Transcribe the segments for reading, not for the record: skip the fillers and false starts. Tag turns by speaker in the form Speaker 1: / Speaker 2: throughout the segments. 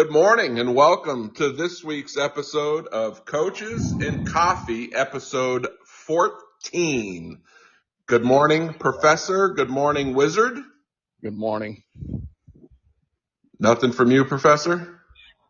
Speaker 1: Good morning and welcome to this week's episode of Coaches and Coffee, episode 14. Good morning, Professor. Good morning, Wizard.
Speaker 2: Good morning.
Speaker 1: Nothing from you, Professor?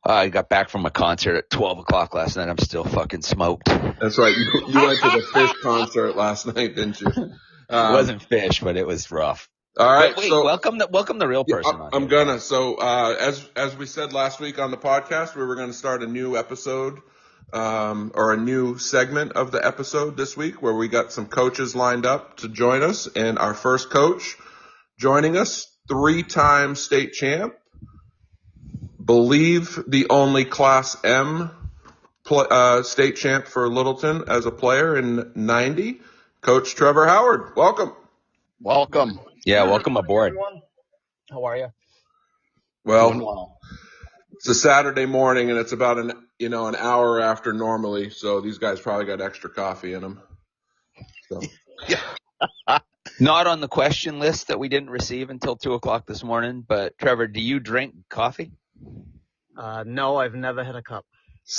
Speaker 3: I got back from a concert at 12 o'clock last night. I'm still fucking smoked.
Speaker 1: That's right. You went to the Fish concert last night, didn't you?
Speaker 3: It wasn't Fish, but it was rough.
Speaker 1: All right.
Speaker 3: But wait,
Speaker 1: so
Speaker 3: welcome the real person.
Speaker 1: I'm gonna. So as we said last week on the podcast, we were going to start a new episode or a new segment of the episode this week where we got some coaches lined up to join us. And our first coach joining us, 3-time state champ, believe the only Class M state champ for Littleton as a player in '90, Coach Trevor Howard. Welcome.
Speaker 2: Welcome.
Speaker 3: Yeah, welcome aboard.
Speaker 4: Everyone. How are you?
Speaker 1: Well, it's a Saturday morning and it's about an hour after normally, so these guys probably got extra coffee in them. So.
Speaker 3: Not on the question list that we didn't receive until 2 o'clock this morning, but Trevor, do you drink coffee?
Speaker 4: No, I've never had a cup.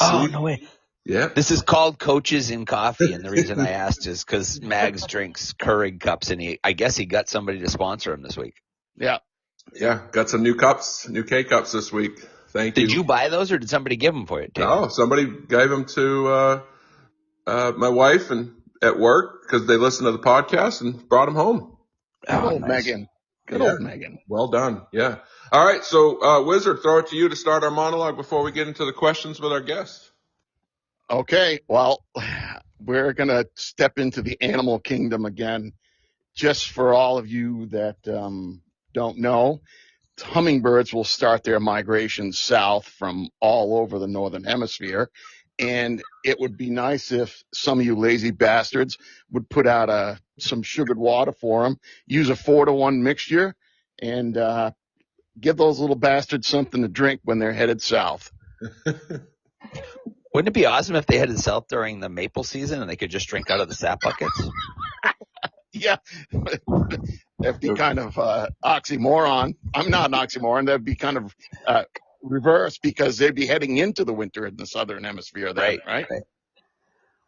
Speaker 3: Oh, no way.
Speaker 1: Yeah.
Speaker 3: This is called Coaches in Coffee, and the reason I asked is because Mags drinks Keurig cups, and I guess he got somebody to sponsor him this week.
Speaker 2: Yeah.
Speaker 1: Yeah, got some new cups, new K-cups this week. Thank you.
Speaker 3: Did you buy those, or did somebody give them for you?
Speaker 1: No, somebody gave them to my wife and at work because they listened to the podcast and brought them home.
Speaker 2: Good old
Speaker 3: nice.
Speaker 2: Megan. Good old Megan.
Speaker 1: Well done. Yeah. All right, so Wizard, throw it to you to start our monologue before we get into the questions with our guests.
Speaker 2: Okay. Well, we're going to step into the animal kingdom again. Just for all of you that don't know, hummingbirds will start their migration south from all over the northern hemisphere. And it would be nice if some of you lazy bastards would put out some sugared water for them, use a 4-to-1 mixture, and give those little bastards something to drink when they're headed south.
Speaker 3: Wouldn't it be awesome if they headed south during the maple season and they could just drink out of the sap buckets?
Speaker 2: Yeah. That'd be kind of oxymoron. I'm not an oxymoron. That'd be kind of reverse because they'd be heading into the winter in the southern hemisphere then, right?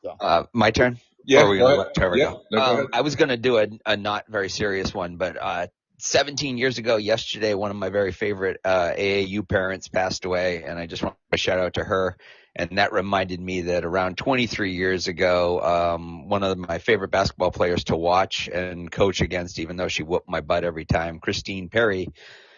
Speaker 3: So. My turn?
Speaker 1: Yeah.
Speaker 3: Or are we going to let Trevor go?
Speaker 1: No, go ahead.
Speaker 3: I was going to do a not very serious one, but 17 years ago yesterday, one of my very favorite AAU parents passed away, and I just want to shout out to her. And that reminded me that around 23 years ago, one of my favorite basketball players to watch and coach against, even though she whooped my butt every time, Christine Perry,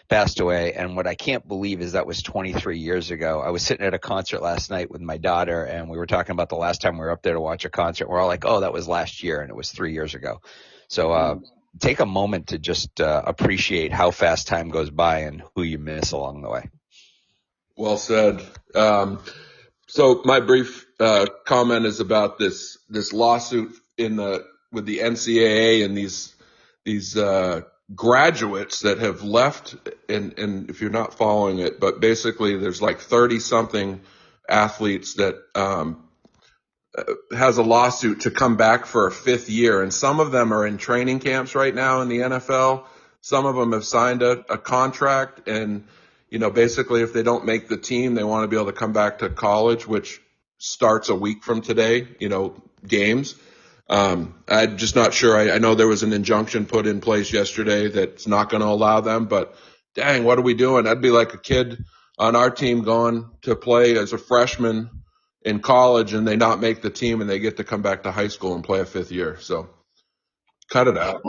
Speaker 3: passed away. And what I can't believe is that was 23 years ago. I was sitting at a concert last night with my daughter, and we were talking about the last time we were up there to watch a concert. We're all like, oh, that was last year, and it was 3 years ago. So take a moment to just appreciate how fast time goes by and who you miss along the way. Well
Speaker 1: said. So my brief comment is about this lawsuit with the NCAA and these graduates that have left, and if you're not following it, but basically there's like 30-something athletes that has a lawsuit to come back for a 5th year, and some of them are in training camps right now in the NFL. Some of them have signed a contract, and basically if they don't make the team, they want to be able to come back to college, which starts a week from today, games. I'm just not sure. I know there was an injunction put in place yesterday that's not going to allow them, but dang, what are we doing? That'd be like a kid on our team going to play as a freshman in college and they not make the team and they get to come back to high school and play a 5th year. So cut it out.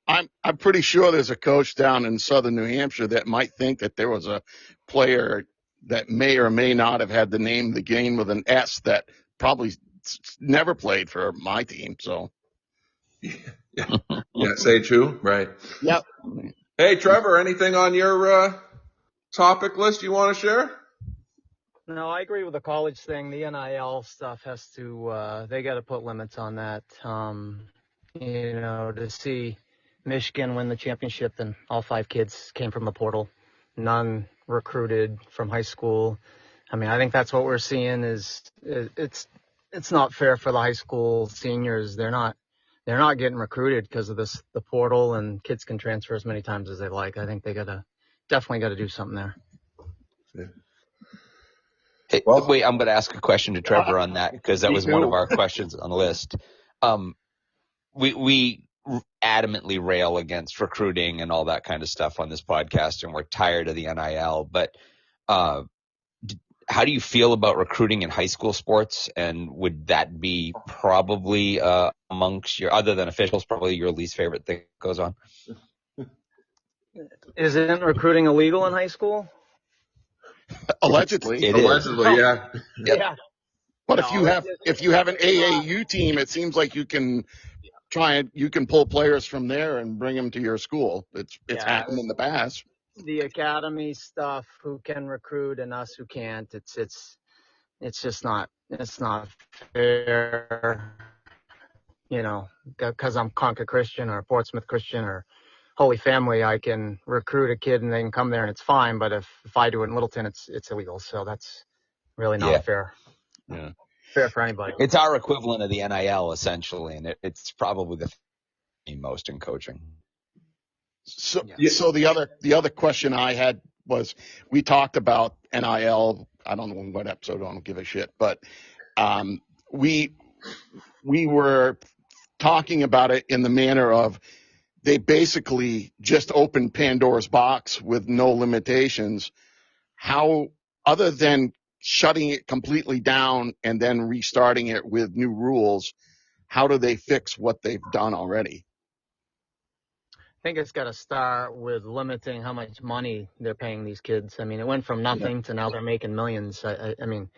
Speaker 2: I'm pretty sure there's a coach down in southern New Hampshire that might think that there was a player that may or may not have had the name the game with an S that probably never played for my team. So
Speaker 1: yeah, say true, right?
Speaker 2: Yep.
Speaker 1: Hey, Trevor, anything on your topic list you want to share?
Speaker 4: No, I agree with the college thing. The NIL stuff has to, they got to put limits on that. To see Michigan win the championship and all 5 kids came from the portal, none recruited from high school. I mean, I think that's what we're seeing is it's not fair for the high school seniors. They're not getting recruited because of the portal, and kids can transfer as many times as they like. I think they definitely got to do something there.
Speaker 1: Yeah.
Speaker 3: Hey,
Speaker 1: Well,
Speaker 3: wait, I'm going to ask a question to Trevor on that because that
Speaker 2: Me
Speaker 3: was one of
Speaker 2: too.
Speaker 3: our questions on the list. We adamantly rail against recruiting and all that kind of stuff on this podcast, and we're tired of the NIL. But how do you feel about recruiting in high school sports? And would that be probably amongst your, other than officials, probably your least favorite thing that goes on?
Speaker 4: Isn't recruiting illegal in high school?
Speaker 2: Allegedly.
Speaker 3: It is.
Speaker 1: allegedly, yeah.
Speaker 3: Yep.
Speaker 4: Yeah.
Speaker 2: But
Speaker 4: No,
Speaker 2: if you have an AAU team, it seems like you can pull players from there and bring them to your school. It's
Speaker 4: yeah,
Speaker 2: happened in the past.
Speaker 4: the academy stuff, who can recruit and us who can't. It's just not, it's not fair, you know, because I'm Concord Christian or Portsmouth Christian or Holy Family, I can recruit a kid and they can come there and it's fine. But if I do it in Littleton, it's illegal. So that's really not
Speaker 3: Yeah.
Speaker 4: fair
Speaker 2: Yeah.
Speaker 4: for anybody.
Speaker 3: It's our equivalent of the NIL, essentially, and it's probably the thing most in coaching.
Speaker 2: So,
Speaker 4: Yeah.
Speaker 2: so the other question I had was, we talked about NIL. I don't know what episode. I don't give a shit. But we were talking about it in the manner of, they basically just opened Pandora's box with no limitations. How, other than shutting it completely down and then restarting it with new rules, how do they fix what they've done already?
Speaker 4: I think it's got to start with limiting how much money they're paying these kids. I mean, it went from nothing to now they're making millions. I mean,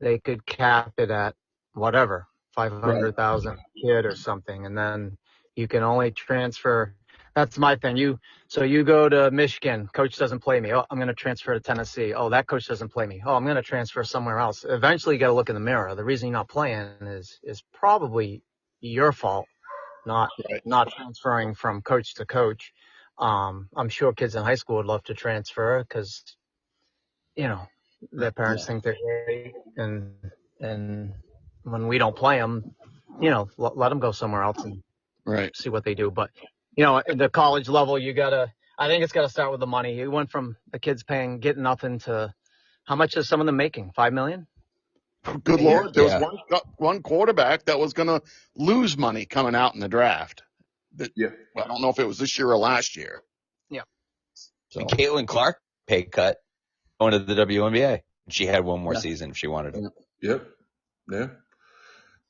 Speaker 4: they could cap it at whatever, 500,000 kid or something. And then you can only transfer. That's my thing. So you go to Michigan, coach doesn't play me. Oh, I'm going to transfer to Tennessee. Oh, that coach doesn't play me. Oh, I'm going to transfer somewhere else. Eventually you got to look in the mirror. The reason you're not playing is probably your fault, not transferring from coach to coach. I'm sure kids in high school would love to transfer because, you know, their parents think they're great, and when we don't play them, you know, let them go somewhere else and see what they do. But, you know, at the college level, I think it's gotta start with the money. You went from the kids getting nothing to, how much is some of them making? $5 million?
Speaker 2: Good Lord. There was one quarterback that was going to lose money coming out in the draft. I don't know if it was this year or last year.
Speaker 4: Yeah.
Speaker 2: So.
Speaker 3: And Caitlin Clark, pay cut, going to the WNBA. She had one more season if she wanted it.
Speaker 1: Yep. Yeah.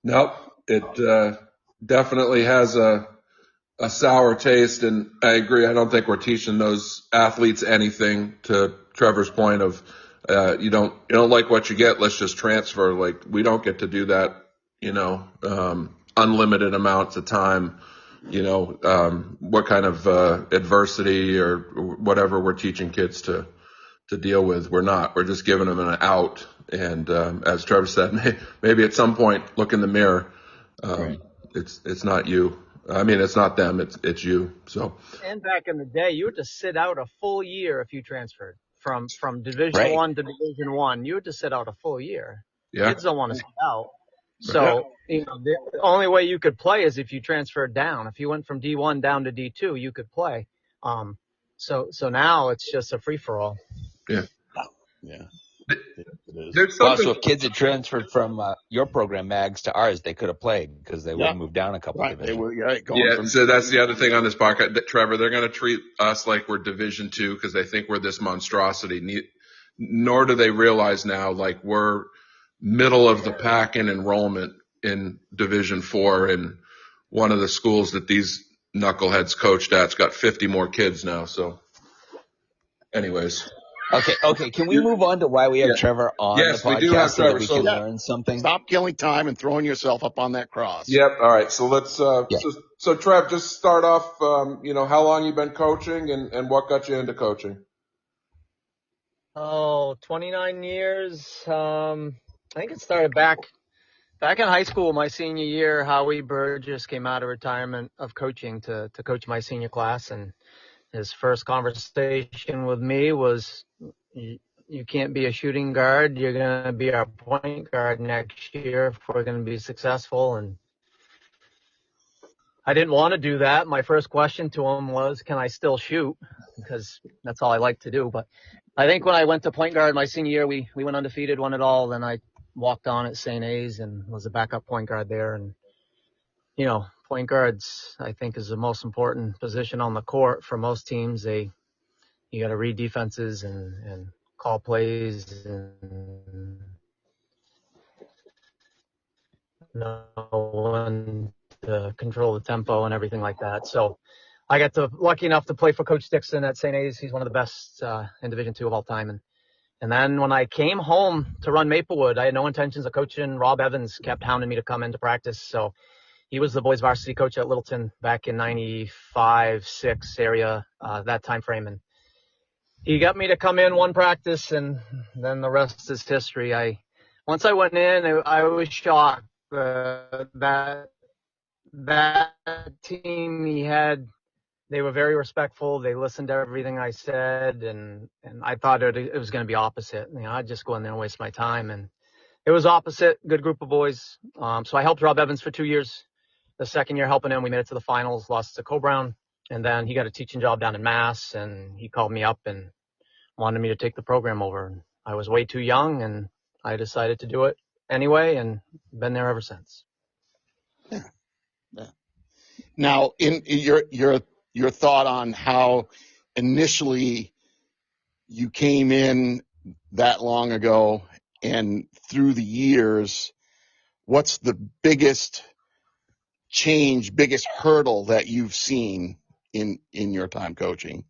Speaker 1: Nope. It definitely has a sour taste, and I agree. I don't think we're teaching those athletes anything. To Trevor's point of, you don't like what you get, let's just transfer. Like, we don't get to do that, unlimited amounts of time. What kind of adversity or whatever we're teaching kids to deal with. We're just giving them an out. And as Trevor said, maybe at some point look in the mirror. It's not you. I mean, it's not them. It's you. So.
Speaker 4: And back in the day, you had to sit out a full year if you transferred from Division One to Division One. You had to sit out a full year.
Speaker 1: Yeah.
Speaker 4: Kids don't want to sit out. So, the only way you could play is if you transferred down. If you went from D1 down to D2, you could play. So now it's just a free for all.
Speaker 1: Yeah.
Speaker 2: Yeah.
Speaker 1: There's something.
Speaker 3: So if kids had transferred from your program, Mags, to ours, they could have played because they would have moved down a couple divisions.
Speaker 1: So that's the other thing on this podcast, Trevor. They're going to treat us like we're Division II because they think we're this monstrosity. Nor do they realize now, like, we're middle of the pack in enrollment in Division IV, and one of the schools that these knuckleheads coached at's got 50 more kids now. So, anyways.
Speaker 3: Okay. Can we move on to why we have Trevor on the podcast,
Speaker 1: we do have Trevor,
Speaker 3: so that we can learn something?
Speaker 2: Stop killing time and throwing yourself up on that cross.
Speaker 1: Yep. All right. So let's. So Trev, just start off. How long you been coaching, and what got you into coaching?
Speaker 4: 29 years. I think it started back in high school, my senior year. Howie Burgess came out of retirement of coaching to coach my senior class, and his first conversation with me was, you can't be a shooting guard. You're going to be our point guard next year if we're going to be successful. And I didn't want to do that. My first question to him was, can I still shoot? Because that's all I like to do. But I think when I went to point guard my senior year, we went undefeated, won it all. Then I walked on at St. A's and was a backup point guard there. And, point guards, I think, is the most important position on the court for most teams. You got to read defenses and call plays and know when to control the tempo and everything like that. So I got lucky enough to play for Coach Dixon at St. A's. He's one of the best in Division II of all time. And then when I came home to run Maplewood, I had no intentions of coaching. Rob Evans kept hounding me to come into practice. So he was the boys varsity coach at Littleton back in 95, 6 area, that time frame. And he got me to come in one practice, and then the rest is history. Once I went in, I was shocked. That team he had, they were very respectful. They listened to everything I said, and I thought it was going to be opposite. I'd just go in there and waste my time, and it was opposite. Good group of boys. So I helped Rob Evans for 2 years. The second year helping him, we made it to the finals, lost to Co-Brown, and then he got a teaching job down in Mass, and he called me up and wanted me to take the program over. I was way too young, and I decided to do it anyway, and been there ever since.
Speaker 2: Yeah. Now, in your thought on how initially you came in that long ago and through the years, what's the biggest change, biggest hurdle that you've seen in your time coaching?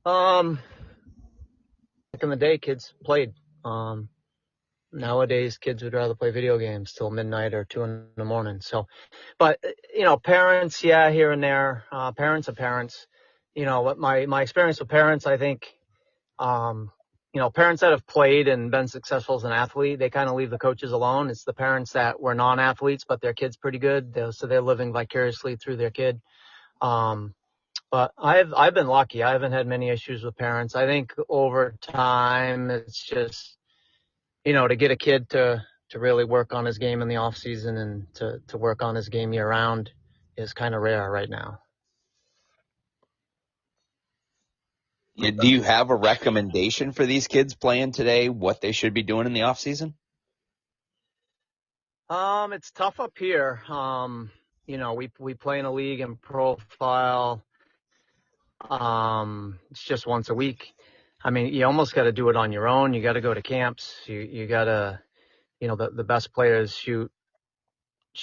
Speaker 4: Back in the day, kids played. Nowadays, kids would rather play video games till midnight or 2 a.m. So, but, parents, yeah, here and there, parents are parents. What my experience with parents, I think, parents that have played and been successful as an athlete, they kind of leave the coaches alone. It's the parents that were non-athletes, but their kid's pretty good. So they're living vicariously through their kid. But I've been lucky. I haven't had many issues with parents. I think over time, it's just, to get a kid to really work on his game in the off season and to work on his game year round is kind of rare right now.
Speaker 3: Yeah, do you have a recommendation for these kids playing today, what they should be doing in the off season?
Speaker 4: It's tough up here. We play in a league and profile. It's just once a week. You almost got to do it on your own. You got to go to camps. You got to, the best players shoot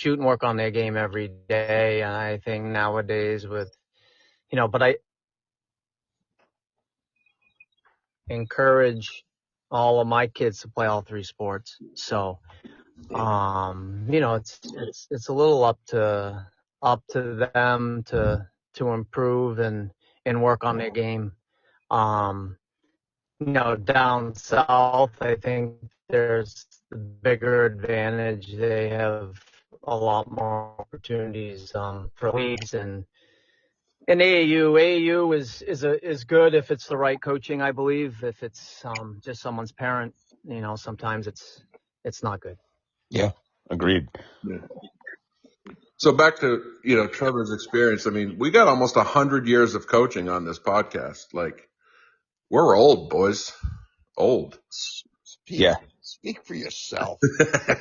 Speaker 4: and work on their game every day. And I think nowadays but I encourage all of my kids to play all 3 sports. So, it's a little up to them to improve and work on their game. Down south, I think there's the bigger advantage. They have a lot more opportunities for leagues and AAU. AAU is good if it's the right coaching, I believe. If it's just someone's parent, sometimes it's not good.
Speaker 3: Yeah, agreed.
Speaker 1: Yeah. So back to, Trevor's experience. We got almost 100 years of coaching on this podcast. Like, we're old, boys. Old.
Speaker 2: Speak for yourself.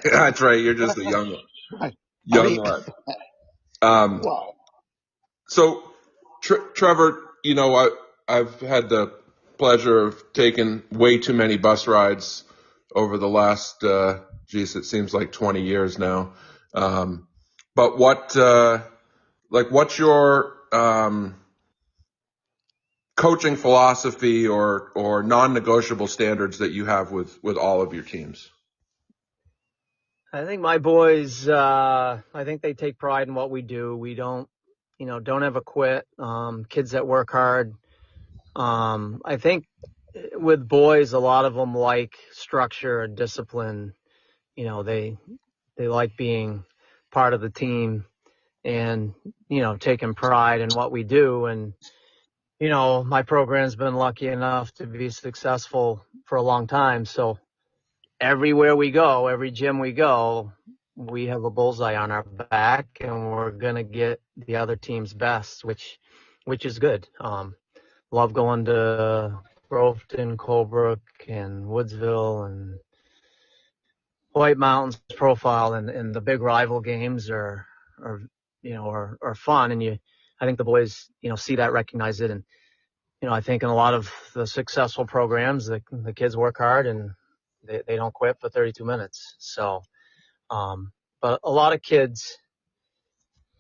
Speaker 1: That's right. You're just a young one.
Speaker 2: Wow.
Speaker 1: So, Trevor, I've had the pleasure of taking way too many bus rides over the last, it seems like 20 years now. But what's your coaching philosophy or non-negotiable standards that you have with all of your teams?
Speaker 4: I think my boys, I think they take pride in what we do. We don't ever quit. Kids that work hard. I think with boys, a lot of them like structure and discipline. They like being part of the team and, taking pride in what we do. And, my program's been lucky enough to be successful for a long time. So, everywhere we go, every gym we go, we have a bullseye on our back, and we're going to get the other team's best, which is good. Love going to Groveton, Colebrook, and Woodsville, and White Mountains Profile, and the big rival games are fun. And I think the boys, see that, recognize it. And, I think in a lot of the successful programs, the kids work hard and they don't quit for 32 minutes. So, but a lot of kids,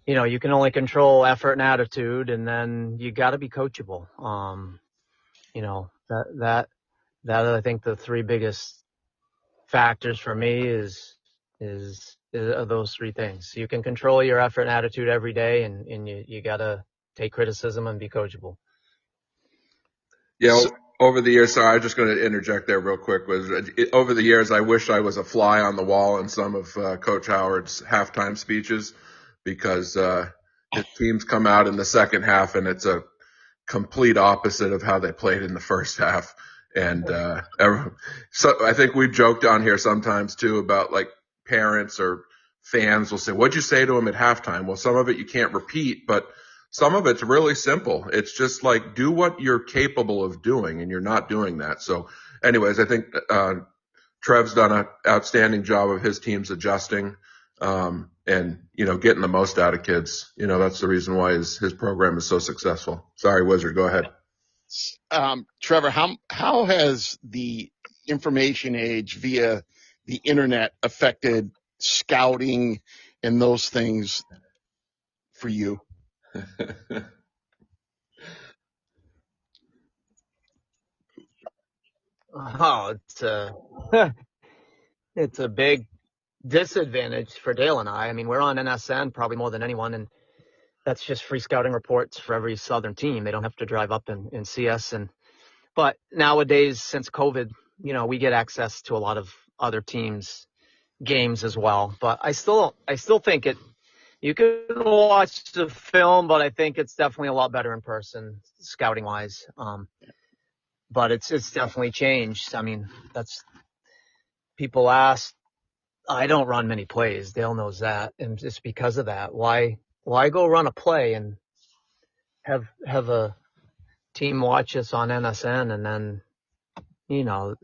Speaker 4: you can only control effort and attitude, and then you got to be coachable. That I think the three biggest factors for me is those three things. You can control your effort and attitude every day, and you got to take criticism and be coachable.
Speaker 1: Yeah, over the years, sorry, I'm just going to interject there real quick. Over the years, I wish I was a fly on the wall in some of Coach Howard's halftime speeches, because his teams come out in the second half and it's a complete opposite of how they played in the first half. And so I think we've joked on here sometimes too about, like, parents or fans will say, "What'd you say to him at halftime?" Well, some of it you can't repeat, but some of it's really simple. It's just like, do what you're capable of doing, and you're not doing that. So anyways, I think Trev's done an outstanding job of his teams adjusting, and, getting the most out of kids. That's the reason why his program is so successful. Sorry, Wizard, go ahead.
Speaker 2: Trevor, how has the information age via the internet affected scouting and those things for you?
Speaker 4: Oh, it's a big disadvantage for Dale and I. I mean, we're on NSN probably more than anyone, and that's just free scouting reports for every Southern team. They don't have to drive up and see us. But nowadays, since COVID, we get access to a lot of other teams' games as well. But I still think you can watch the film, but I think it's definitely a lot better in person, scouting wise. But it's definitely changed. I mean, people ask. I don't run many plays. Dale knows that, and just because of that, why go run a play and have a team watch us on NSN, and then they know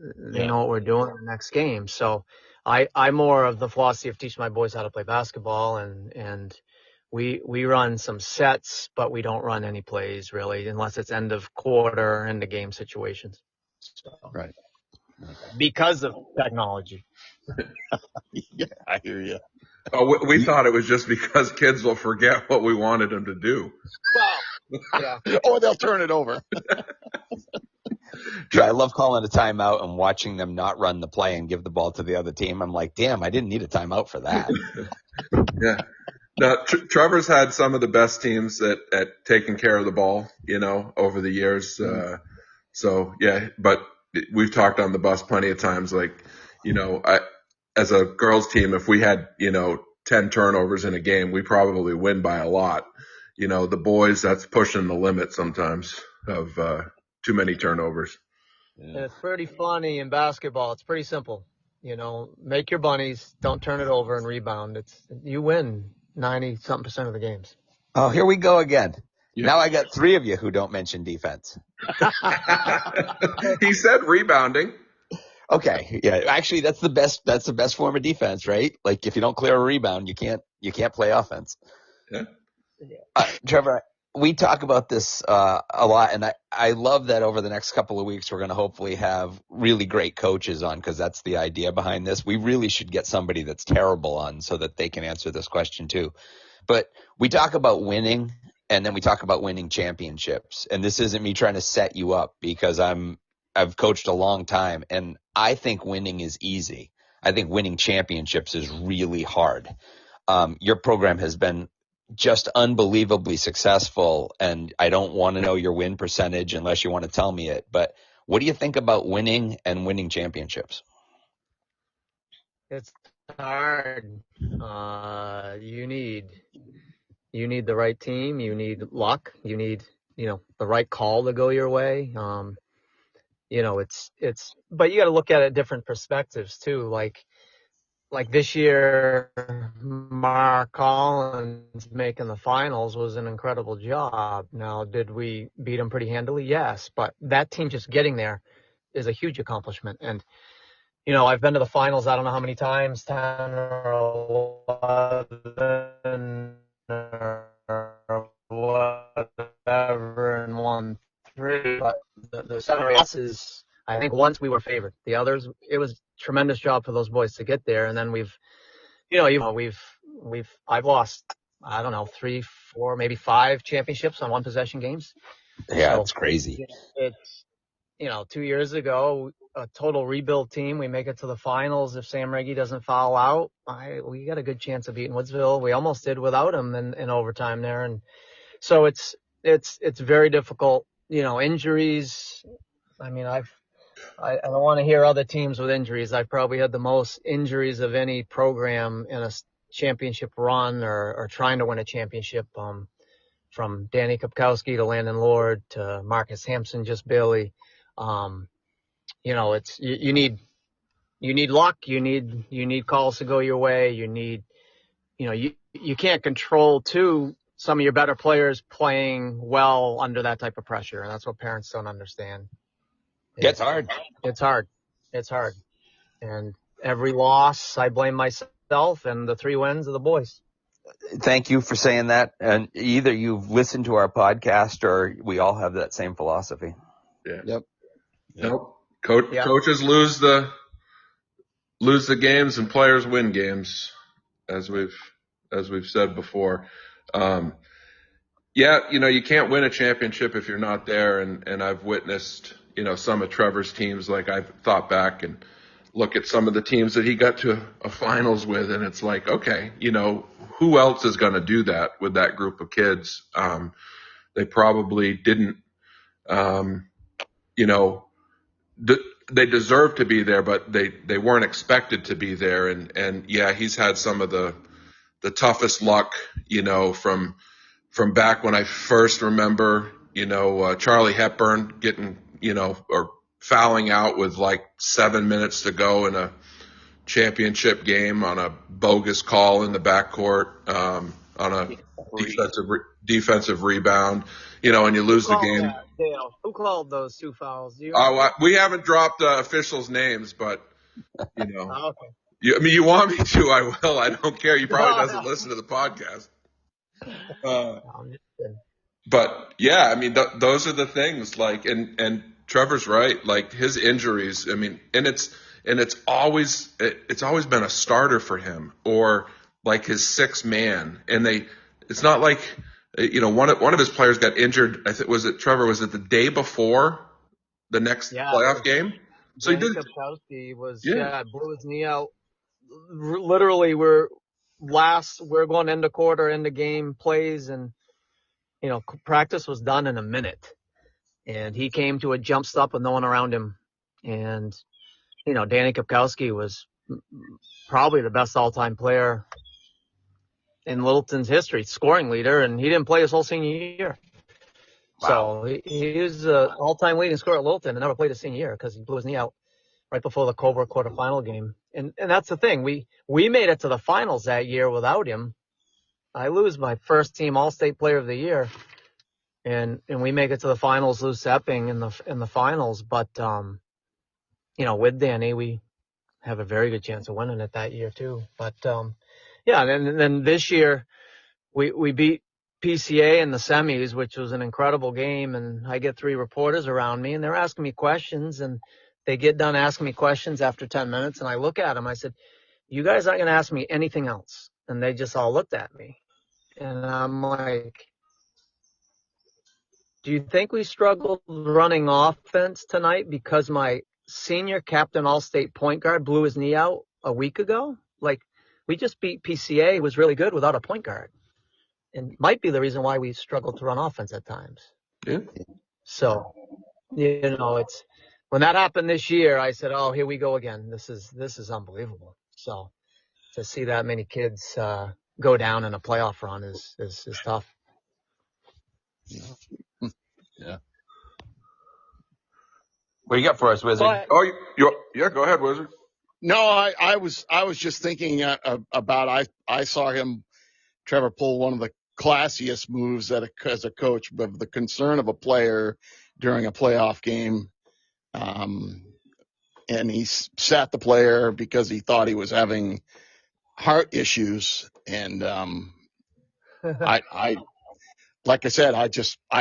Speaker 4: what we're doing in the next game. So I'm more of the philosophy of teaching my boys how to play basketball, and we run some sets, but we don't run any plays really, unless it's end of quarter, end of game situations. So,
Speaker 2: Right.
Speaker 4: Because of technology.
Speaker 2: Yeah, I hear you.
Speaker 1: Oh, we thought it was just because kids will forget what we wanted them to do.
Speaker 4: Well, yeah.
Speaker 2: Or they'll turn it over.
Speaker 3: Yeah, I love calling a timeout and watching them not run the play and give the ball to the other team. I'm like, damn, I didn't need a timeout for that.
Speaker 1: Yeah. Now, Trevor's had some of the best teams at taking care of the ball, over the years. So, yeah, but we've talked on the bus plenty of times, like, as a girls team, if we had, 10 turnovers in a game, we probably win by a lot. The boys, that's pushing the limit sometimes of too many turnovers.
Speaker 4: Yeah. It's pretty funny in basketball. It's pretty simple. Make your bunnies, don't turn it over, and rebound. You win 90-something% of the games.
Speaker 3: Oh, here we go again.
Speaker 1: Yeah.
Speaker 3: Now I got three of you who don't mention defense.
Speaker 1: He said rebounding.
Speaker 3: Okay. Yeah. Actually, that's the best form of defense, right? Like, if you don't clear a rebound, you can't play offense.
Speaker 1: Yeah.
Speaker 3: Trevor, we talk about this a lot, and I love that over the next couple of weeks we're going to hopefully have really great coaches on, because that's the idea behind this. We really should get somebody that's terrible on so that they can answer this question too. But we talk about winning, and then we talk about winning championships. And this isn't me trying to set you up, because I've coached a long time, and I think winning is easy. I think winning championships is really hard. Your program has been just unbelievably successful, and I don't want to know your win percentage unless you want to tell me it. But what do you think about winning and winning championships?
Speaker 4: It's hard. You need the right team. You need luck. You need the right call to go your way. but you got to look at it different perspectives too. Like this year, Mark Collins making the finals was an incredible job. Now, did we beat him pretty handily? Yes, but that team just getting there is a huge accomplishment. And, I've been to the finals, I don't know how many times, 10 or 11 or whatever, and won 3. But the 7 losses, I think once we were favored. The others, it was a tremendous job for those boys to get there. And then I've lost, I don't know, 3, 4, maybe 5 championships on one possession games.
Speaker 3: Yeah,
Speaker 4: So
Speaker 3: it's crazy.
Speaker 4: it's, 2 years ago, a total rebuild team. We make it to the finals. If Sam Reggie doesn't foul out, we got a good chance of beating Woodsville. We almost did without him in overtime there. And so it's very difficult, injuries. I mean, I don't want to hear other teams with injuries. I've probably had the most injuries of any program in a championship run or trying to win a championship, from Danny Kopkowski to Landon Lord to Marcus Hampson just barely. It's you need luck. You need calls to go your way. You need, you can't control some of your better players playing well under that type of pressure, and that's what parents don't understand.
Speaker 3: It's hard.
Speaker 4: It's hard. It's hard. And every loss, I blame myself, and the 3 wins are the boys.
Speaker 3: Thank you for saying that. And either you've listened to our podcast or we all have that same philosophy.
Speaker 1: Yeah.
Speaker 2: Yep.
Speaker 1: Nope. Coaches lose the games and players win games, as we've said before. You can't win a championship if you're not there. And I've witnessed, some of Trevor's teams. Like, I've thought back and look at some of the teams that he got to a finals with, and it's like, okay, who else is going to do that with that group of kids? They probably didn't, they deserve to be there, but they weren't expected to be there. And yeah, he's had some of the toughest luck, from back when I first remember, Charlie Hepburn getting, or fouling out with like 7 minutes to go in a championship game on a bogus call in the backcourt, on a defensive rebound, and you lose the game.
Speaker 4: Who called those 2 fouls?
Speaker 1: We haven't dropped officials' names, but
Speaker 4: okay.
Speaker 1: You want me to? I will. I don't care. You probably doesn't listen to the podcast. But yeah, I mean, those are the things. Like, and Trevor's right. Like, his injuries. I mean, and it's always been a starter for him, or like his 6th man. And it's not like, one of his players got injured. I think was it the day before the next playoff game. So
Speaker 4: Danny Kopkowski blew his knee out. Literally, we're going into quarter, into game plays, and practice was done in a minute, and he came to a jump stop with no one around him. And Danny Kopkowski was probably the best all-time player in Littleton's history, scoring leader, and he didn't play his whole senior year. Wow. So he was an all-time leading scorer at Littleton and never played his senior year because he blew his knee out right before the Cobra quarterfinal game. And that's the thing. We made it to the finals that year without him. I lose my first team All-State Player of the Year, and we make it to the finals, lose to Epping in the finals. But with Danny, we have a very good chance of winning it that year too. But and then this year we beat PCA in the semis, which was an incredible game. And I get 3 reporters around me, and they're asking me questions, and they get done asking me questions after 10 minutes, and I look at them. I said, "You guys aren't going to ask me anything else." And they just all looked at me. And I'm like, do you think we struggled running offense tonight because my senior captain all-state point guard blew his knee out a week ago? Like, we just beat PCA, was really good without a point guard. And might be the reason why we struggled to run offense at times.
Speaker 1: Yeah.
Speaker 4: So, it's when that happened this year, I said, oh, here we go again. This is unbelievable. So to see that many kids go down in a playoff run is tough.
Speaker 2: Yeah.
Speaker 3: What do you got for us, Wizard?
Speaker 4: But
Speaker 1: Oh, yeah, go ahead, Wizard.
Speaker 2: No, I was just thinking about I saw him, Trevor, pull one of the classiest moves as a coach, but the concern of a player during a playoff game. And he sat the player because he thought he was having heart issues. And I like I said, I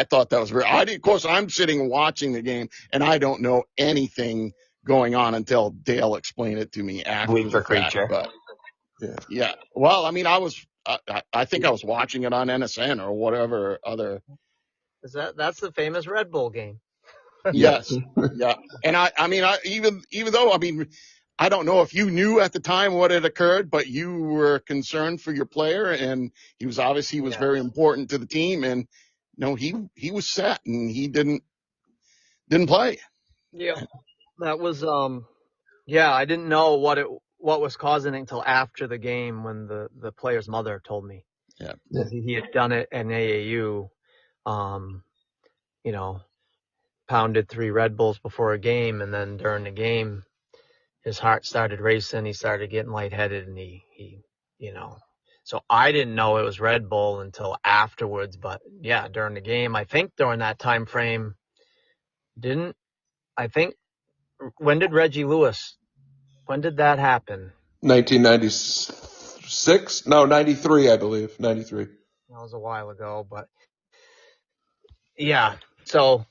Speaker 2: thought that was of course, I'm sitting watching the game, and I don't know anything going on until Dale explained it to me after
Speaker 3: Bleeper
Speaker 2: the fact.
Speaker 3: creature.
Speaker 2: But yeah. Well, I mean, I think I was watching it on NSN or whatever other.
Speaker 4: that's the famous Red Bull game.
Speaker 2: Yes. Yeah. And I mean, even though, I mean, I don't know if you knew at the time what had occurred, but you were concerned for your player, and he was very important to the team. And no, he was set, and he didn't play.
Speaker 4: Yeah. That was I didn't know what was causing it until after the game when the player's mother told me.
Speaker 2: Yeah.
Speaker 4: He had done it in AAU, pounded 3 Red Bulls before a game, and then during the game his heart started racing, he started getting lightheaded, and he so I didn't know it was Red Bull until afterwards. But yeah, during the game, I think during that time frame, when did Reggie Lewis, when did that happen?
Speaker 1: 1996? No, 93, I believe. 93.
Speaker 4: That was a while ago, but yeah. So,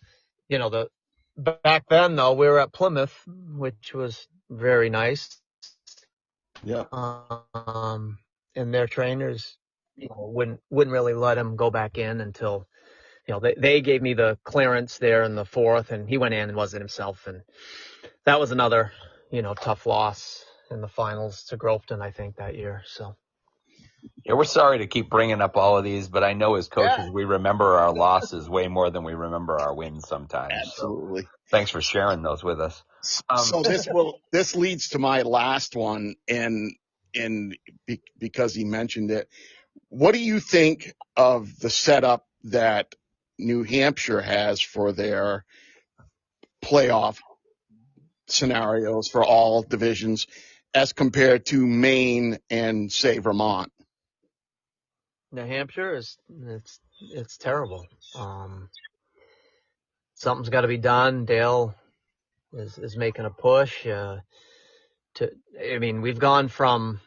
Speaker 4: back then though, we were at Plymouth, which was very nice.
Speaker 2: Yeah.
Speaker 4: And their trainers, wouldn't really let him go back in until, they gave me the clearance there in the 4th, and he went in and wasn't himself. And that was another, tough loss in the finals to Grofton, I think, that year. So.
Speaker 3: Yeah, we're sorry to keep bringing up all of these, but I know as coaches we remember our losses way more than we remember our wins sometimes.
Speaker 2: Absolutely.
Speaker 3: So thanks for sharing those with us.
Speaker 2: So this leads to my last one, and because he mentioned it, what do you think of the setup that New Hampshire has for their playoff scenarios for all divisions as compared to Maine and, say, Vermont?
Speaker 4: New Hampshire it's terrible. Something's got to be done. Dale is making a push we've gone from,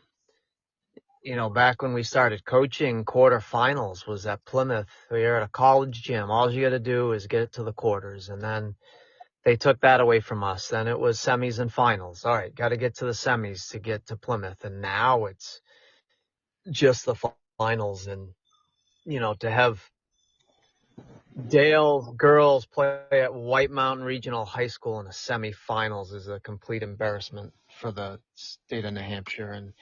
Speaker 4: back when we started coaching, quarterfinals was at Plymouth. We were at a college gym. All you got to do is get to the quarters, and then they took that away from us. Then it was semis and finals. All right, got to get to the semis to get to Plymouth, and now it's just the finals. And to have Dale girls play at White Mountain Regional High School in the semifinals is a complete embarrassment for the state of New Hampshire.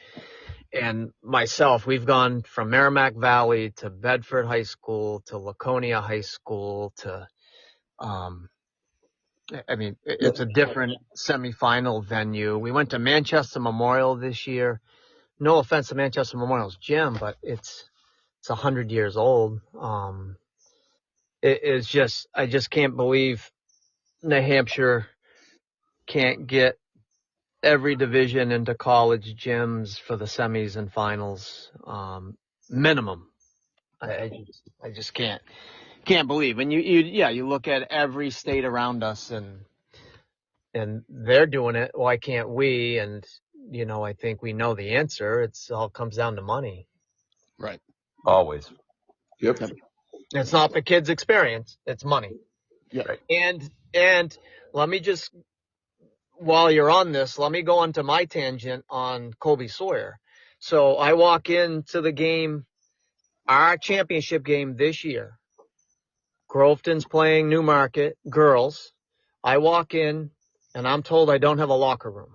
Speaker 4: And myself, we've gone from Merrimack Valley to Bedford High School to Laconia High School to, it's a different semifinal venue. We went to Manchester Memorial this year. No offense to Manchester Memorial's gym, but it's 100 years old. It is just, I just can't believe New Hampshire can't get every division into college gyms for the semis and finals, minimum. I just can't believe. And you look at every state around us, and they're doing it. Why can't we? And, I think we know the answer. It's all comes down to money.
Speaker 2: Right.
Speaker 3: Always.
Speaker 1: Yep.
Speaker 4: It's not the kids' experience. It's money.
Speaker 2: Yeah.
Speaker 3: Right.
Speaker 4: And let me just, while you're on this, let me go on to my tangent on Colby Sawyer. So I walk into the game, our championship game this year. Grofton's playing Newmarket girls. I walk in and I'm told I don't have a locker room.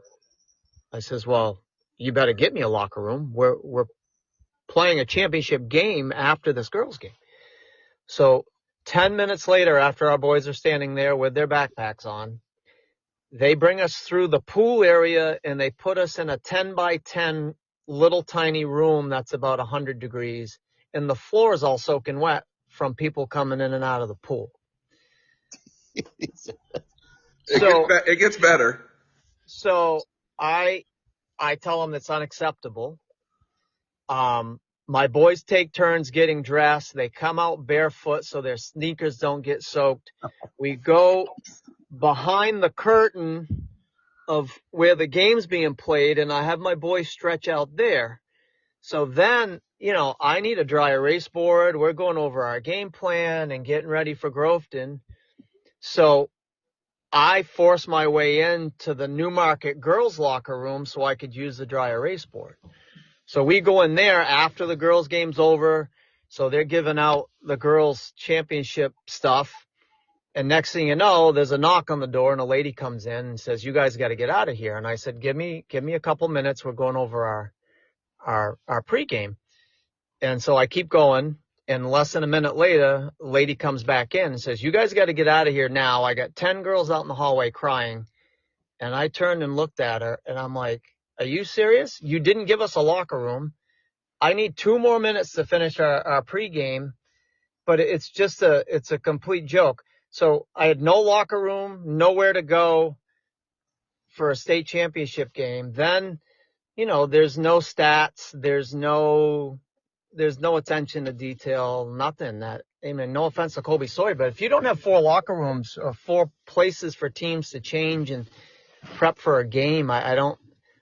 Speaker 4: I says, well, you better get me a locker room. We're playing a championship game after this girls game. So 10 minutes later, after our boys are standing there with their backpacks on, they bring us through the pool area and they put us in a 10 by 10 little tiny room that's about 100 degrees. And the floor is all soaking wet from people coming in and out of the pool.
Speaker 1: It gets better.
Speaker 4: So I tell them it's unacceptable. My boys take turns getting dressed. They come out barefoot so their sneakers don't get soaked. We go behind the curtain of where the game's being played, and I have my boys stretch out there. So then, I need a dry erase board. We're going over our game plan and getting ready for Groveton. So I forced my way into the Newmarket girls' locker room so I could use the dry erase board. So we go in there after the girls' game's over. So they're giving out the girls' championship stuff. And next thing you know, there's a knock on the door and a lady comes in and says, "You guys got to get out of here." And I said, give me a couple minutes. We're going over our pregame. And so I keep going. And less than a minute later, a lady comes back in and says, "You guys got to get out of here now. I got 10 girls out in the hallway crying." And I turned and looked at her and I'm like, "Are you serious? You didn't give us a locker room. I need 2 more minutes to finish our pregame." But it's a complete joke. So I had no locker room, nowhere to go for a state championship game. Then, there's no stats. There's no attention to detail, nothing. No offense to Colby Sawyer, but if you don't have 4 locker rooms or 4 places for teams to change and prep for a game, I don't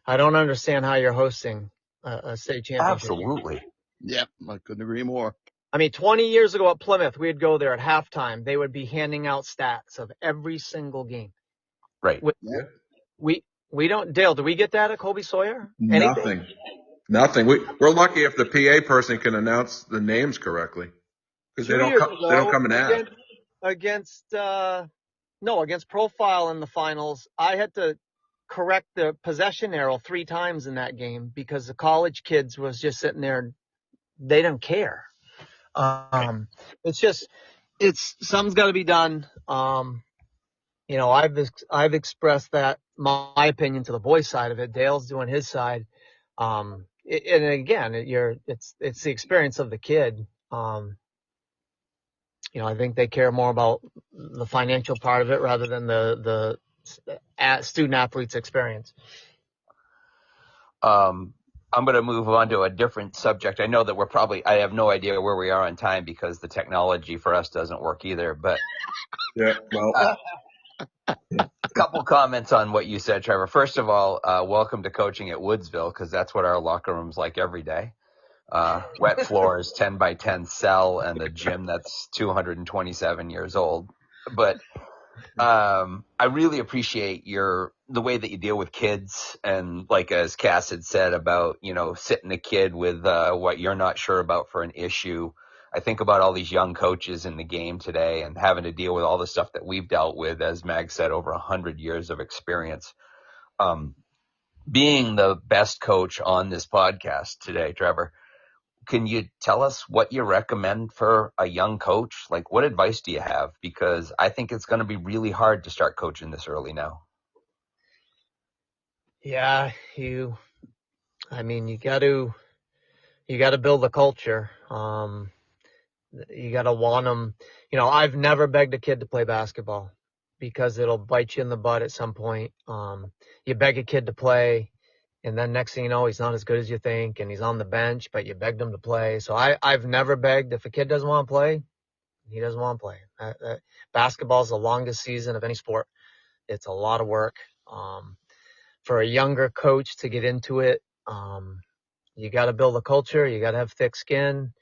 Speaker 4: understand how you're hosting a state championship.
Speaker 3: Absolutely.
Speaker 2: Yep, I couldn't agree more.
Speaker 4: 20 years ago at Plymouth, we'd go there at halftime. They would be handing out stats of every single game.
Speaker 3: Right.
Speaker 4: We don't, Dale, do we get that at Colby Sawyer?
Speaker 1: Nothing. We're lucky if the PA person can announce the names correctly, because they don't come and ask.
Speaker 4: Against Profile in the finals, I had to correct the possession arrow 3 times in that game because the college kids was just sitting there. They don't care. It's something's got to be done. I've expressed that my opinion to the boys' side of it. Dale's doing his side. And again, it's the experience of the kid. I think they care more about the financial part of it rather than the student athlete's experience.
Speaker 3: I'm going to move on to a different subject. I know that I have no idea where we are on time because the technology for us doesn't work either, but
Speaker 1: yeah, well,
Speaker 3: a couple comments on what you said, Trevor. First of all, welcome to coaching at Woodsville, because that's what our locker room's like every day. Wet floors, 10 by 10 cell, and a gym that's 227 years old. But I really appreciate the way that you deal with kids, and like as Cass had said about, sitting a kid with what you're not sure about for an issue. I think about all these young coaches in the game today and having to deal with all the stuff that we've dealt with, as Mag said, over 100 years of experience. Being the best coach on this podcast today, Trevor, can you tell us what you recommend for a young coach? Like, what advice do you have? Because I think it's going to be really hard to start coaching this early now.
Speaker 4: Yeah, you got to build a culture. You got to want them. I've never begged a kid to play basketball because it'll bite you in the butt at some point. You beg a kid to play, and then next thing you know, he's not as good as you think, and he's on the bench, but you begged him to play. So I've never begged. If a kid doesn't want to play, he doesn't want to play. Basketball is the longest season of any sport. It's a lot of work. For a younger coach to get into it, you got to build a culture. You got to have thick skin.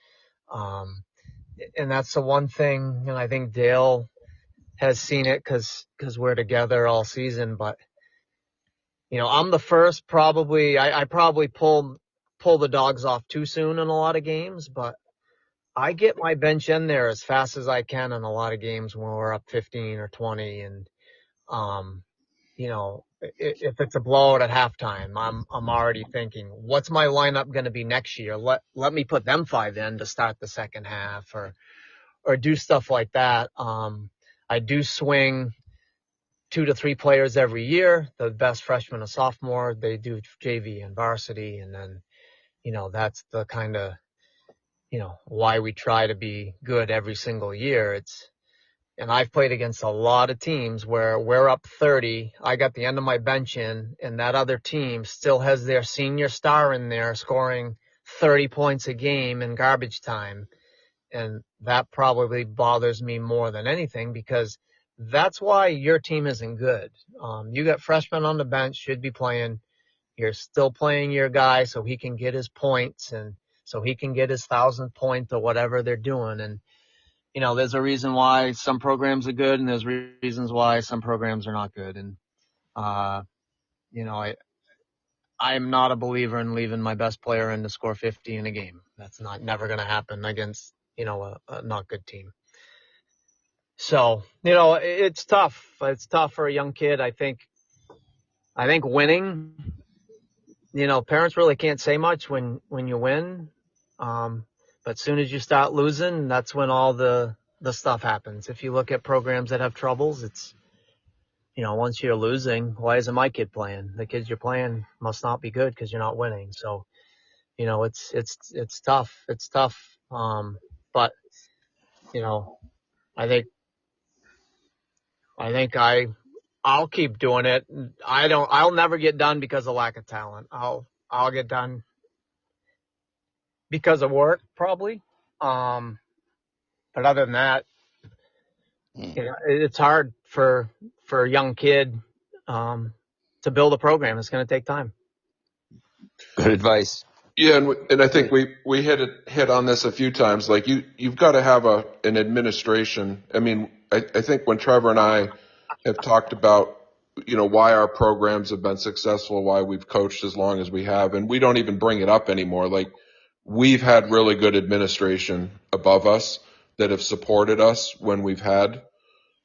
Speaker 4: And that's the one thing, and I think Dale has seen it because we're together all season. But, I'm the first I probably pull the dogs off too soon in a lot of games, but I get my bench in there as fast as I can in a lot of games when we're up 15 or 20. And, if it's a blowout at halftime, I'm already thinking, what's my lineup going to be next year? Let me put them 5 in to start the second half or do stuff like that. I do swing 2 to 3 players every year. The best freshman and sophomore, they do JV and varsity. And then, that's the kind of, why we try to be good every single year. And I've played against a lot of teams where we're up 30. I got the end of my bench in, and that other team still has their senior star in there scoring 30 points a game in garbage time. And that probably bothers me more than anything, because that's why your team isn't good. You got freshmen on the bench, should be playing. You're still playing your guy so he can get his points and so he can get his 1,000th point or whatever they're doing. And there's a reason why some programs are good, and there's reasons why some programs are not good. And, I'm not a believer in leaving my best player in to score 50 in a game. That's never going to happen against, a not good team. So, it's tough. It's tough for a young kid. I think winning, parents really can't say much when you win. But as soon as you start losing, that's when all the stuff happens. If you look at programs that have troubles, it's, once you're losing, why isn't my kid playing? The kids you're playing must not be good because you're not winning. So, it's tough. It's tough. But, I think I'll keep doing it. I'll never get done because of lack of talent. I'll get done because of work, probably. But other than that, it's hard for a young kid to build a program. It's going to take time.
Speaker 3: Good advice.
Speaker 1: Yeah, and I think we hit on this a few times. Like you've got to have an administration. I mean, I think when Trevor and I have talked about why our programs have been successful, why we've coached as long as we have, and we don't even bring it up anymore. Like we've had really good administration above us that have supported us when we've had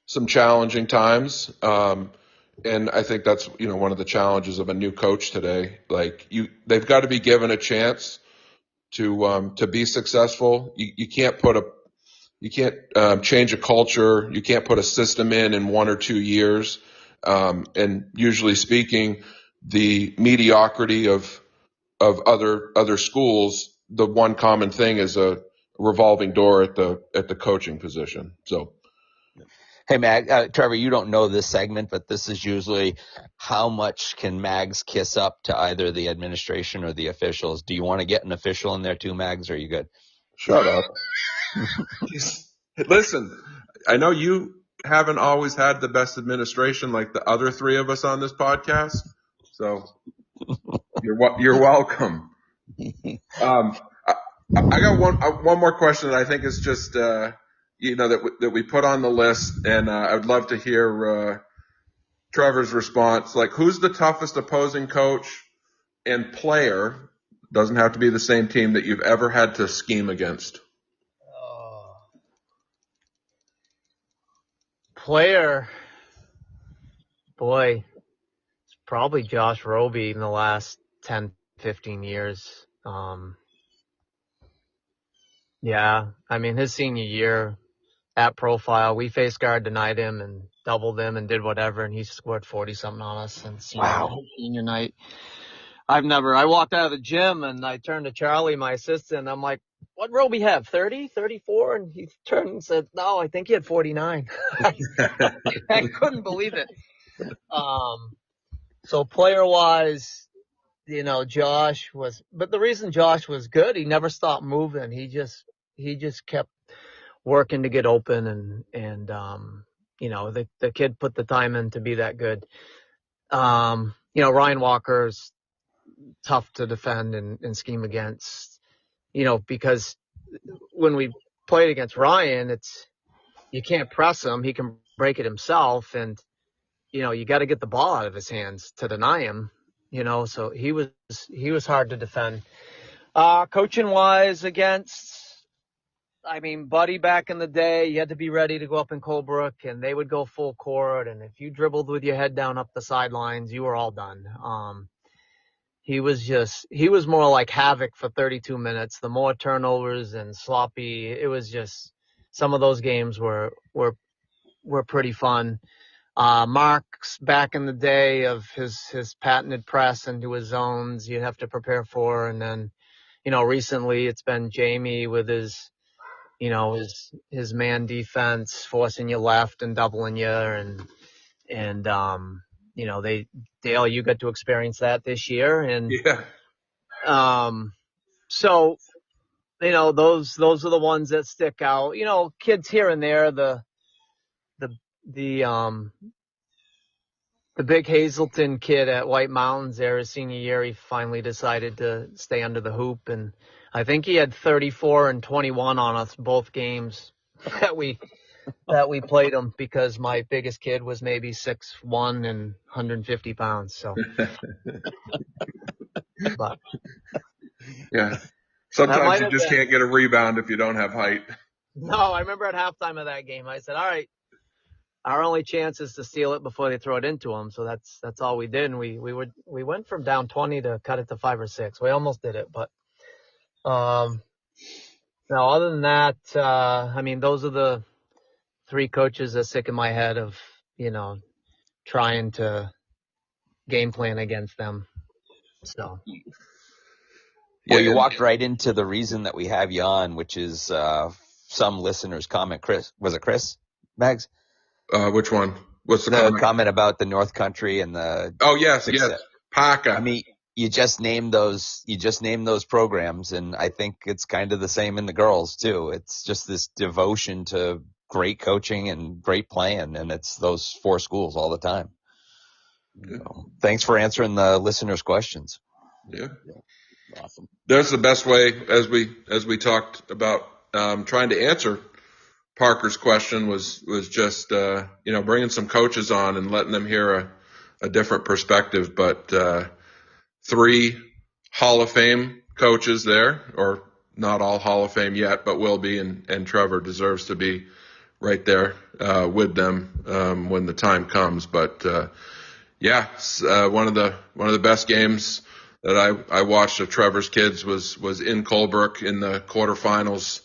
Speaker 1: some challenging times. And I think that's, one of the challenges of a new coach today. Like they've got to be given a chance to be successful. You can't change a culture. You can't put a system in 1 or 2 years. And usually speaking, the mediocrity of other schools, the one common thing is a revolving door at the coaching position. So.
Speaker 3: Hey, Mag, Trevor, you don't know this segment, but this is usually how much can Mags kiss up to either the administration or the officials. Do you want to get an official in there too, Mags, or are you good?
Speaker 1: Shut up. Listen, I know you haven't always had the best administration like the other three of us on this podcast, so you're welcome. I got one more question that I think is just that we put on the list, and I would love to hear Trevor's response. Like, who's the toughest opposing coach and player, doesn't have to be the same team, that you've ever had to scheme against?
Speaker 4: Player, boy, it's probably Josh Roby in the last 10, 15 years. Yeah, I mean, his senior year at Profile, we face guard denied him and doubled him and did whatever, and he scored 40-something on us. And senior night, I walked out of the gym and I turned to Charlie, my assistant, and I'm like, what Roby have, 30, 34? And he turned and said, no, I think he had 49. I couldn't believe it. So player-wise, Josh was – but the reason Josh was good, he never stopped moving. He just kept working to get open, and the kid put the time in to be that good. Ryan Walker's tough to defend and scheme against, because when we played against Ryan, you can't press him. He can break it himself, and, you got to get the ball out of his hands to deny him, so he was hard to defend. Coaching wise Buddy back in the day, you had to be ready to go up in Colebrook, and they would go full court. And if you dribbled with your head down up the sidelines, you were all done. He was more like havoc for 32 minutes. The more turnovers and sloppy, it was just, some of those games were pretty fun. Mark's back in the day of his patented press into his zones you'd have to prepare for. And then, recently it's been Jamie with his his man defense, forcing you left and doubling you, and Dale, you got to experience that this year, and
Speaker 1: Yeah.
Speaker 4: So those are the ones that stick out. Kids here and there, the big Hazleton kid at White Mountains there his senior year, he finally decided to stay under the hoop, and I think he had 34 and 21 on us both games that we played him, because my biggest kid was maybe 6'1" and 150 pounds. So, but
Speaker 1: Yeah. Sometimes you just
Speaker 4: been.
Speaker 1: can't get a rebound if you don't have height.
Speaker 4: No, I remember at halftime of that game, I said, all right, our only chance is to steal it before they throw it into them. So that's all we did. And we went from down 20 to cut it to 5 or 6. We almost did it, but no, other than that, those are the three coaches that stick in my head of, trying to game plan against them. So.
Speaker 3: Well, you walked right into the reason that we have you on, which is some listeners' comment. Chris, was it Chris Mags?
Speaker 1: Which one? What's the
Speaker 3: comment about the North Country and the?
Speaker 1: Oh yes, Paca.
Speaker 3: I mean, you just named those programs, and I think it's kind of the same in the girls too. It's just this devotion to great coaching and great playing, and it's those four schools all the time.
Speaker 1: Yeah.
Speaker 3: So, thanks for answering the listeners' questions.
Speaker 1: Yeah.
Speaker 2: Awesome.
Speaker 1: That's the best way, as we talked about trying to answer Parker's question, was just bringing some coaches on and letting them hear a different perspective. But 3 Hall of Fame coaches there, or not all Hall of Fame yet, but will be, and Trevor deserves to be right there with them when the time comes. But one of the best games that I watched of Trevor's kids was in Colebrook in the quarterfinals,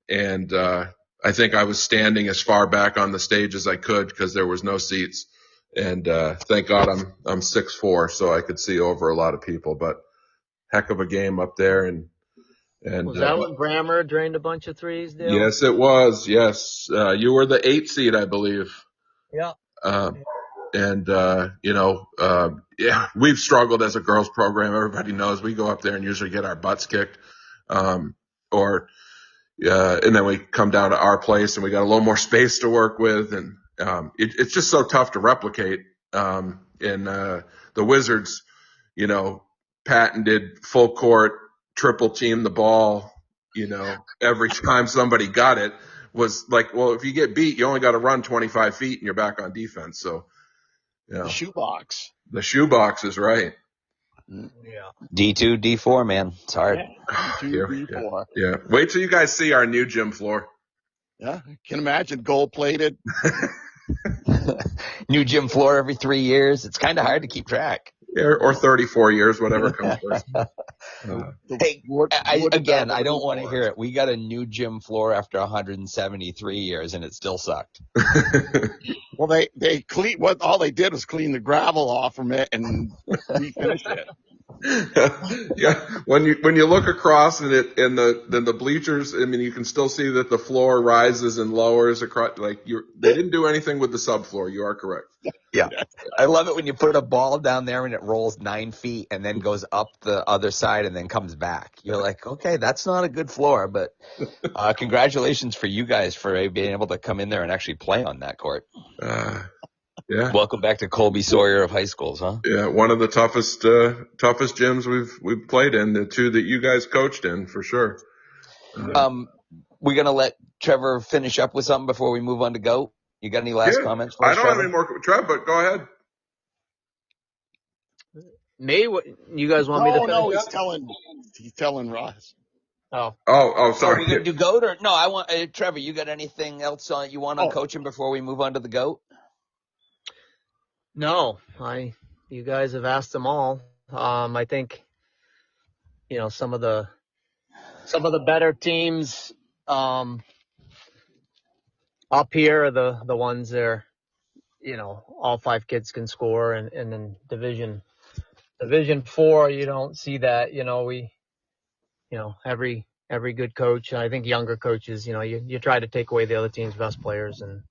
Speaker 1: and I think I was standing as far back on the stage as I could because there was no seats, and thank God I'm 6'4", so I could see over a lot of people. But heck of a game up there, and
Speaker 4: was that when Brammer drained a bunch of threes, Dale?
Speaker 1: Yes, it was. Yes, you were the 8 seed, I believe.
Speaker 4: Yeah.
Speaker 1: We've struggled as a girls program. Everybody knows we go up there and usually get our butts kicked. And then we come down to our place and we got a little more space to work with. And, it's just so tough to replicate. The Wizards, patented full court, triple team the ball, every time somebody got it was like, well, if you get beat, you only got to run 25 feet and you're back on defense. So,
Speaker 2: the shoebox.
Speaker 1: The shoebox is right.
Speaker 4: Yeah.
Speaker 3: D2, D4, man. It's hard.
Speaker 2: D2, D4.
Speaker 1: Yeah. Wait till you guys see our new gym floor.
Speaker 2: Yeah. I can imagine gold plated.
Speaker 3: New gym floor every 3 years. It's kind of hard to keep track.
Speaker 1: Yeah, or 34 years, whatever comes first.
Speaker 3: Hey, I don't want to hear it. We got a new gym floor after 173 years, and it still sucked.
Speaker 2: Well, they clean. What all they did was clean the gravel off from it and refinish it.
Speaker 1: Yeah, when you look across and the bleachers, I mean, you can still see that the floor rises and lowers across. Like they didn't do anything with the subfloor. You are correct.
Speaker 3: Yeah, I love it when you put a ball down there and it rolls 9 feet and then goes up the other side and then comes back. You're like, okay, that's not a good floor, but congratulations for you guys for being able to come in there and actually play on that court.
Speaker 1: Yeah.
Speaker 3: Welcome back to Colby Sawyer of high schools, huh?
Speaker 1: Yeah, one of the toughest gyms we've played in, the 2 that you guys coached in, for sure.
Speaker 3: We're gonna let Trevor finish up with something before we move on to GOAT. You got any last comments for us,
Speaker 1: I don't
Speaker 3: Trevor?
Speaker 1: have any more, Trev, but go ahead.
Speaker 4: Me? What, you guys want me to finish
Speaker 2: up? He's telling Ross.
Speaker 1: Oh,
Speaker 3: Are
Speaker 1: sorry.
Speaker 3: we going to do GOAT or no? I want Trevor. You got anything else you want on coaching before we move on to the GOAT?
Speaker 4: No, you guys have asked them all. I think, some of the better teams up here are the ones there. All 5 kids can score, and then Division 4, you don't see that. Every every good coach, I think younger coaches, you try to take away the other team's best players, and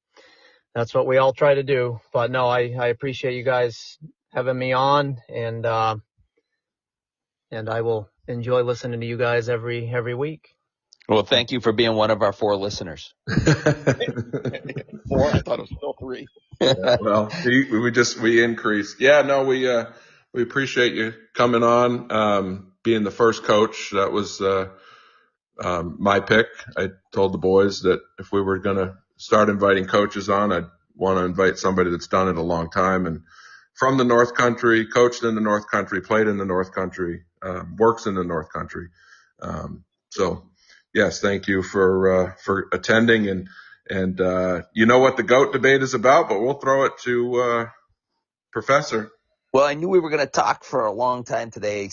Speaker 4: that's what we all try to do. But no, I appreciate you guys having me on, and I will enjoy listening to you guys every week.
Speaker 3: Well, thank you for being one of our 4 listeners.
Speaker 2: 4? I thought it was still 3.
Speaker 1: Yeah, well, we increased. Yeah, no, we appreciate you coming on, being the first coach. That was my pick. I told the boys that if we were going to start inviting coaches on, I'd want to invite somebody that's done it a long time and from the North Country, coached in the North Country, played in the North Country, works in the North Country. So yes, thank you for attending, and you know what the GOAT debate is about, but we'll throw it to Professor.
Speaker 3: Well, I knew we were going to talk for a long time today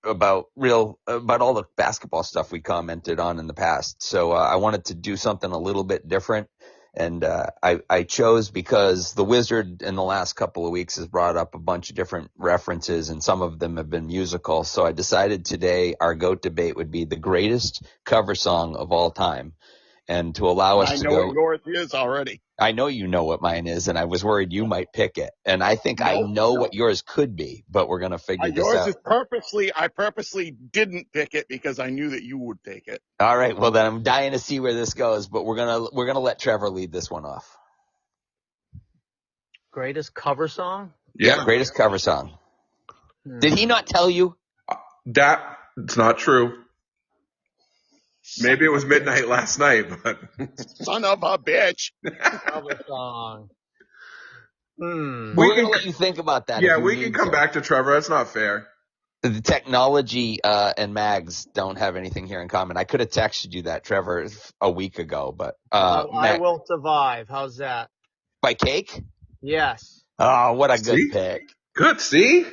Speaker 3: about all the basketball stuff we commented on in the past. So I wanted to do something a little bit different. And I chose because the Wizard in the last couple of weeks has brought up a bunch of different references, and some of them have been musical. So I decided today our GOAT debate would be the greatest cover song of all time. And to allow us to go.
Speaker 2: I know what yours is already.
Speaker 3: I know you know what mine is, and I was worried you might pick it. And I think I know what yours could be, but we're going to figure this out.
Speaker 2: Yours is I purposely didn't pick it because I knew that you would take it.
Speaker 3: All right. Well, then I'm dying to see where this goes, but we're going to let Trevor lead this one off.
Speaker 4: Greatest cover song?
Speaker 3: Yeah, greatest cover song. Did he not tell you?
Speaker 1: It's not true. Maybe it was midnight last night, but
Speaker 2: son of a bitch.
Speaker 4: Cover song.
Speaker 3: We're going to let you think about that.
Speaker 1: Yeah, we can come back to Trevor. That's not fair.
Speaker 3: The technology and Mags don't have anything here in common. I could have texted you that, Trevor, a week ago, but
Speaker 4: I Will Survive. How's that?
Speaker 3: By Cake?
Speaker 4: Yes.
Speaker 3: Oh, what a good pick.
Speaker 1: Good, see?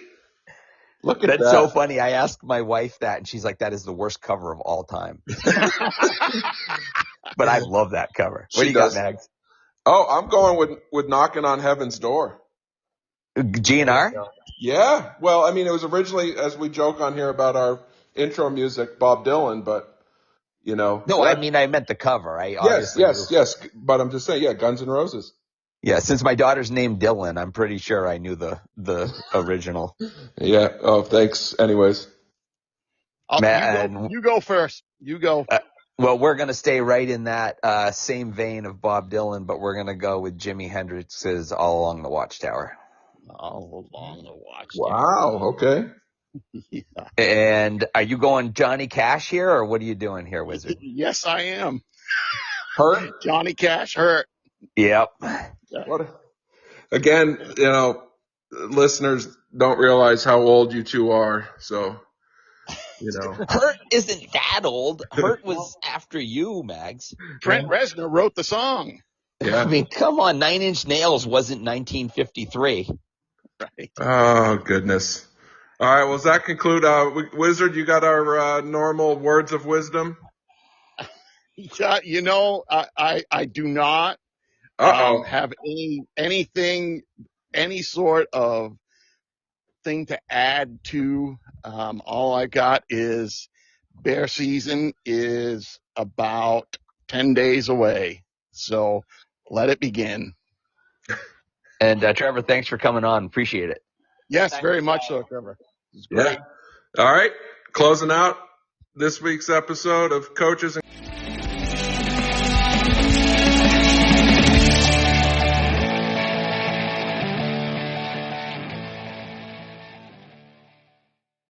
Speaker 1: Look at that.
Speaker 3: That's so funny. I asked my wife that, and she's like, that is the worst cover of all time. But I love that cover. What do you got, Mags?
Speaker 1: Oh, I'm going with Knocking on Heaven's Door.
Speaker 3: GNR?
Speaker 1: Yeah. Well, I mean, it was originally, as we joke on here about our intro music, Bob Dylan, but, you know.
Speaker 3: No, I mean, I meant the cover.
Speaker 1: Yes. But I'm just saying, yeah, Guns N' Roses.
Speaker 3: Yeah, since my daughter's named Dylan, I'm pretty sure I knew the original.
Speaker 1: Yeah. Oh, thanks. Anyways.
Speaker 2: You go first. You go.
Speaker 3: Well, we're going to stay right in that same vein of Bob Dylan, but we're going to go with Jimi Hendrix's All Along the Watchtower.
Speaker 2: All Along the Watchtower.
Speaker 1: Wow. Okay.
Speaker 2: Yeah.
Speaker 3: And are you going Johnny Cash here, or what are you doing here, Wizard?
Speaker 2: Yes, I am.
Speaker 1: Hurt?
Speaker 2: Johnny Cash, Hurt.
Speaker 3: Yep.
Speaker 1: Again, listeners don't realize how old you two are, so,
Speaker 3: Hurt isn't that old. Hurt was after you, Mags.
Speaker 2: Trent Reznor wrote the song.
Speaker 1: Yeah.
Speaker 3: I mean, come on, 9 Inch Nails wasn't 1953.
Speaker 2: Right.
Speaker 1: Oh, goodness. All right, well, does that conclude? Wizard, you got our normal words of wisdom?
Speaker 2: Yeah, I do not have any sort of thing to add to. All I got is bear season is about 10 days away. So let it begin.
Speaker 3: And Trevor, thanks for coming on. Appreciate it.
Speaker 2: Yes, very much so, Trevor. It's great.
Speaker 1: Yeah. All right. Closing out this week's episode of Coaches and